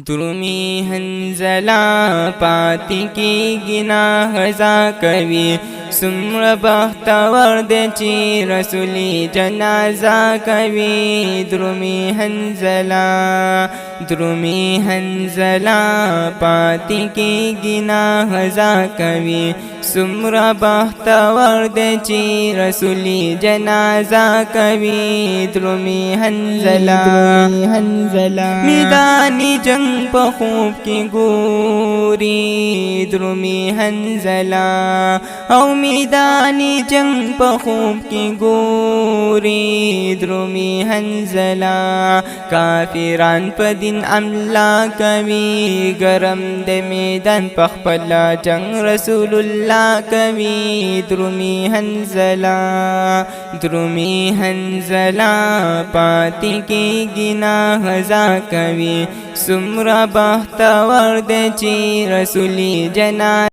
درومی حنزلا پاتی کی گناہ ازا کوي سمر بختور دی چی رسولی جنازہ کوي درومی حنزلا پاتی کی گناہ ازا کوي سمر بختور دی چی رسولی جنازہ کوي درومی حنزلا میدانی جنگ په خوب کې ګوري درومی حنزلا او میدانی جنگ په خوب کې ګوري درومی حنزلا کافران په دین عملا کوي ګرم د میدان په خپل جنگ رسول الله کوي درومی حنزلا پاتی کی گناہ ازا کوي سمر بختور دی چی رسولی جنازہ